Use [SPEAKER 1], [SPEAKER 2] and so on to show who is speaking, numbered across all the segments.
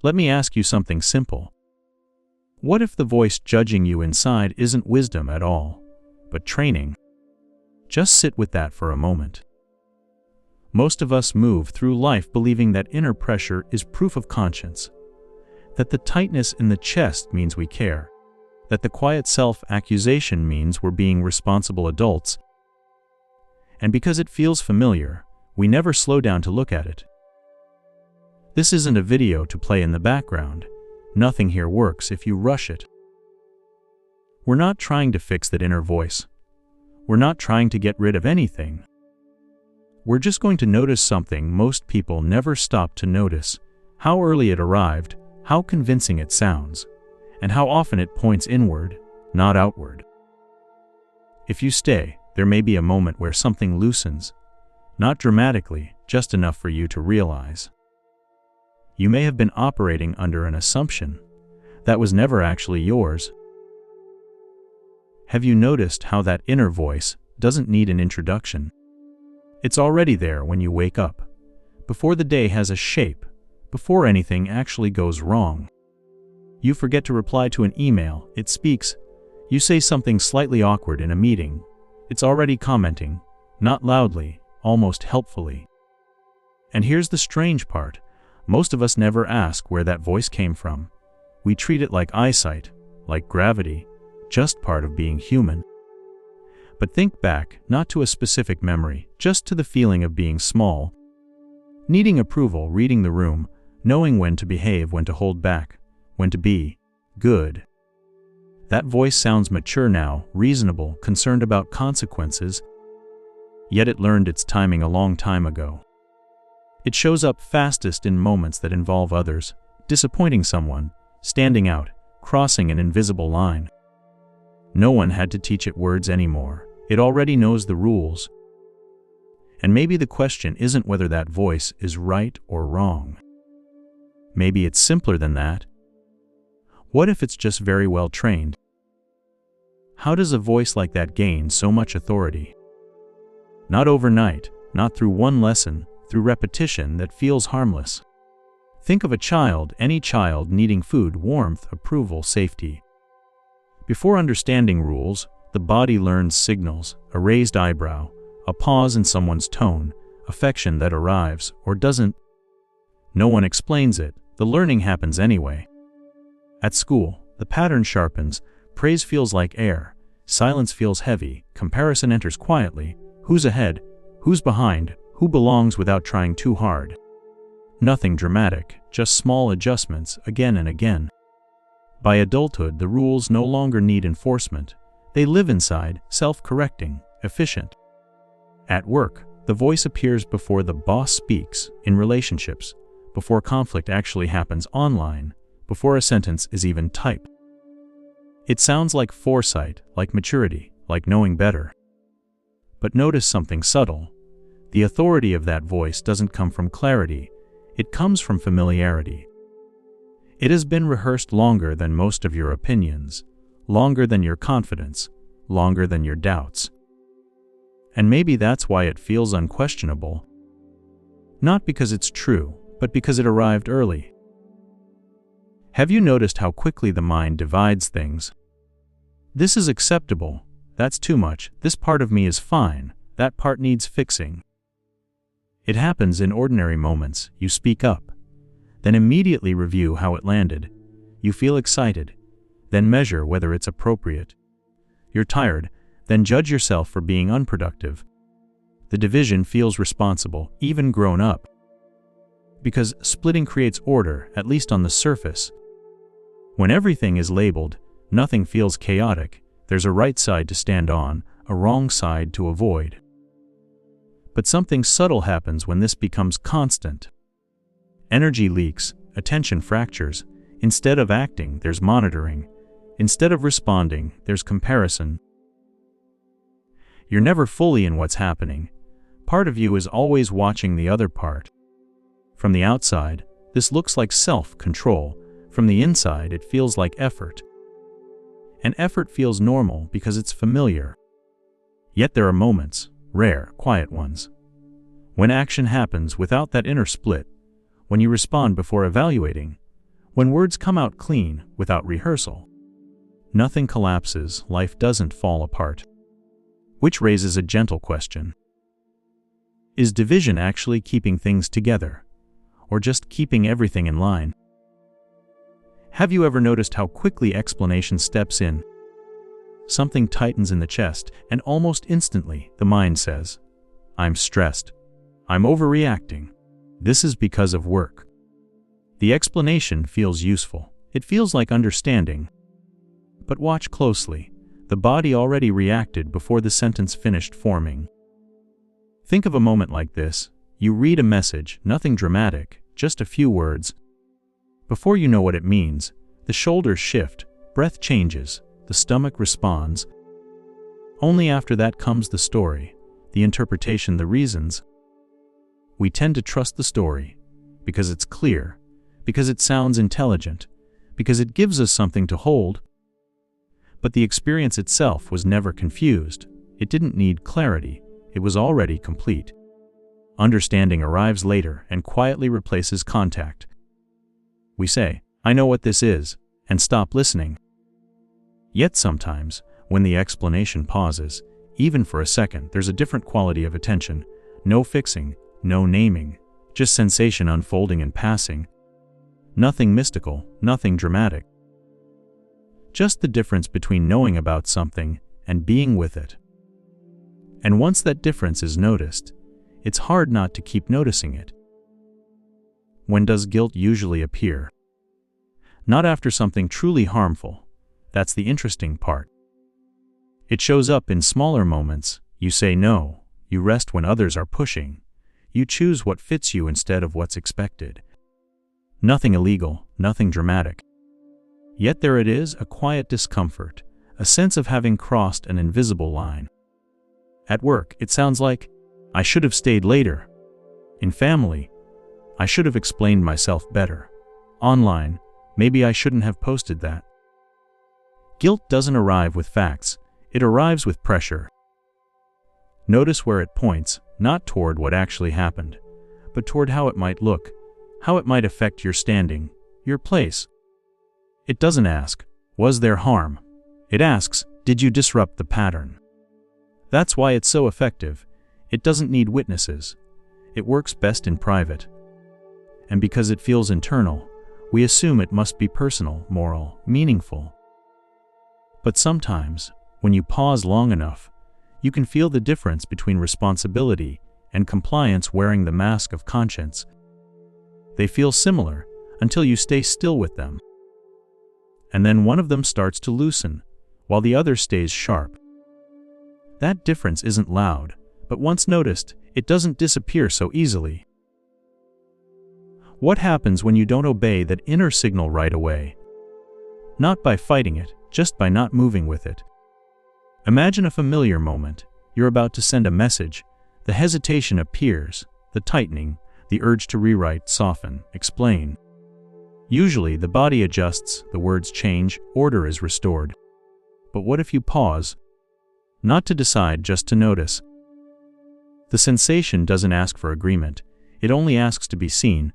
[SPEAKER 1] Let me ask you something simple. What if the voice judging you inside isn't wisdom at all, but training? Just sit with that for a moment. Most of us move through life believing that inner pressure is proof of conscience, that the tightness in the chest means we care, that the quiet self-accusation means we're being responsible adults, and because it feels familiar, we never slow down to look at it. This isn't a video to play in the background. Nothing here works if you rush it. We're not trying to fix that inner voice. We're not trying to get rid of anything. We're just going to notice something most people never stop to notice: how early it arrived, how convincing it sounds, and how often it points inward, not outward. If you stay, there may be a moment where something loosens, not dramatically, just enough for you to realize. You may have been operating under an assumption that was never actually yours. Have you noticed how that inner voice doesn't need an introduction? It's already there when you wake up, before the day has a shape, before anything actually goes wrong. You forget to reply to an email, it speaks. You say something slightly awkward in a meeting, it's already commenting, not loudly, almost helpfully. And here's the strange part. Most of us never ask where that voice came from. We treat it like eyesight, like gravity, just part of being human. But think back, not to a specific memory, just to the feeling of being small, needing approval, reading the room, knowing when to behave, when to hold back, when to be good. That voice sounds mature now, reasonable, concerned about consequences, yet it learned its timing a long time ago. It shows up fastest in moments that involve others, disappointing someone, standing out, crossing an invisible line. No one had to teach it words anymore. It already knows the rules. And maybe the question isn't whether that voice is right or wrong. Maybe it's simpler than that. What if it's just very well trained? How does a voice like that gain so much authority? Not overnight, not through one lesson, through repetition that feels harmless. Think of a child, any child needing food, warmth, approval, safety. Before understanding rules, the body learns signals: a raised eyebrow, a pause in someone's tone, affection that arrives or doesn't. No one explains it, the learning happens anyway. At school, the pattern sharpens, praise feels like air, silence feels heavy, comparison enters quietly: who's ahead, who's behind, who belongs, without trying too hard. Nothing dramatic, just small adjustments again and again. By adulthood, the rules no longer need enforcement. They live inside, self-correcting, efficient. At work, the voice appears before the boss speaks. In relationships, before conflict actually happens. Online, before a sentence is even typed. It sounds like foresight, like maturity, like knowing better. But notice something subtle. The authority of that voice doesn't come from clarity, it comes from familiarity. It has been rehearsed longer than most of your opinions, longer than your confidence, longer than your doubts. And maybe that's why it feels unquestionable. Not because it's true, but because it arrived early. Have you noticed how quickly the mind divides things? This is acceptable, that's too much, this part of me is fine, that part needs fixing. It happens in ordinary moments. You speak up, then immediately review how it landed. You feel excited, then measure whether it's appropriate. You're tired, then judge yourself for being unproductive. The division feels responsible, even grown up. Because splitting creates order, at least on the surface. When everything is labeled, nothing feels chaotic. There's a right side to stand on, a wrong side to avoid. But something subtle happens when this becomes constant. Energy leaks, attention fractures. Instead of acting, there's monitoring. Instead of responding, there's comparison. You're never fully in what's happening. Part of you is always watching the other part. From the outside, this looks like self-control. From the inside, it feels like effort. And effort feels normal because it's familiar. Yet there are moments, rare, quiet ones, when action happens without that inner split, when you respond before evaluating, When words come out clean, without rehearsal, nothing collapses, life doesn't fall apart. Which raises a gentle question. Is division actually keeping things together, or just keeping everything in line? Have you ever noticed how quickly explanation steps in? Something tightens in the chest, and almost instantly, the mind says, "I'm stressed. I'm overreacting. This is because of work." The explanation feels useful. It feels like understanding. But watch closely. The body already reacted before the sentence finished forming. Think of a moment like this. You read a message, nothing dramatic, just a few words. Before you know what it means, the shoulders shift, breath changes, the stomach responds. Only after that comes the story, the interpretation, the reasons. We tend to trust the story because it's clear, because it sounds intelligent, because it gives us something to hold. But the experience itself was never confused. It didn't need clarity. It was already complete. Understanding arrives later and quietly replaces contact. We say, "I know what this is," and stop listening. Yet sometimes, when the explanation pauses, even for a second, there's a different quality of attention. No fixing, no naming, just sensation unfolding and passing. Nothing mystical, nothing dramatic. Just the difference between knowing about something and being with it. And once that difference is noticed, it's hard not to keep noticing it. When does guilt usually appear? Not after something truly harmful. That's the interesting part. It shows up in smaller moments. You say no, you rest when others are pushing. You choose what fits you instead of what's expected. Nothing illegal, nothing dramatic. Yet there it is, a quiet discomfort, a sense of having crossed an invisible line. At work, it sounds like, "I should have stayed later." In family, "I should have explained myself better." Online, "Maybe I shouldn't have posted that." Guilt doesn't arrive with facts, it arrives with pressure. Notice where it points, not toward what actually happened, but toward how it might look, how it might affect your standing, your place. It doesn't ask, "Was there harm?" It asks, "Did you disrupt the pattern?" That's why it's so effective. It doesn't need witnesses. It works best in private. And because it feels internal, we assume it must be personal, moral, meaningful. But sometimes, when you pause long enough, you can feel the difference between responsibility and compliance wearing the mask of conscience. They feel similar until you stay still with them. And then one of them starts to loosen, while the other stays sharp. That difference isn't loud, but once noticed, it doesn't disappear so easily. What happens when you don't obey that inner signal right away? Not by fighting it, just by not moving with it. Imagine a familiar moment. You're about to send a message. The hesitation appears, the tightening, the urge to rewrite, soften, explain. Usually the body adjusts, the words change, order is restored. But what if you pause? Not to decide, just to notice. The sensation doesn't ask for agreement, it only asks to be seen.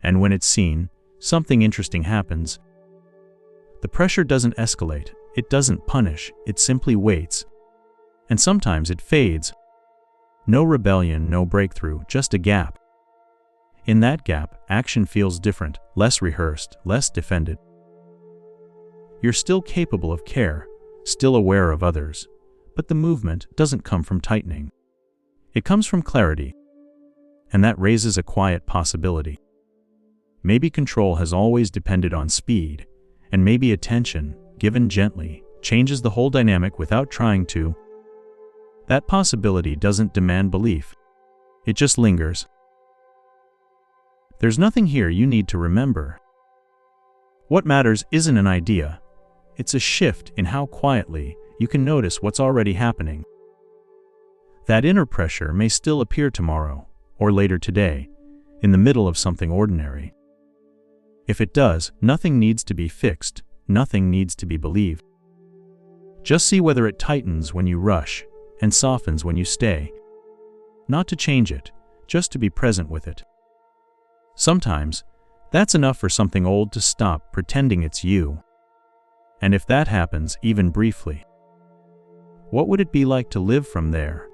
[SPEAKER 1] And when it's seen, something interesting happens. The pressure doesn't escalate, it doesn't punish, it simply waits. And sometimes it fades. No rebellion, no breakthrough, just a gap. In that gap, action feels different, less rehearsed, less defended. You're still capable of care, still aware of others, but the movement doesn't come from tightening. It comes from clarity. And that raises a quiet possibility. Maybe control has always depended on speed, and maybe attention, given gently, changes the whole dynamic without trying to. That possibility doesn't demand belief. It just lingers. There's nothing here you need to remember. What matters isn't an idea. It's a shift in how quietly you can notice what's already happening. That inner pressure may still appear tomorrow, or later today, in the middle of something ordinary. If it does, nothing needs to be fixed, nothing needs to be believed. Just see whether it tightens when you rush, and softens when you stay. Not to change it, just to be present with it. Sometimes, That's enough for something old to stop pretending it's you. And if that happens, even briefly, what would it be like to live from there?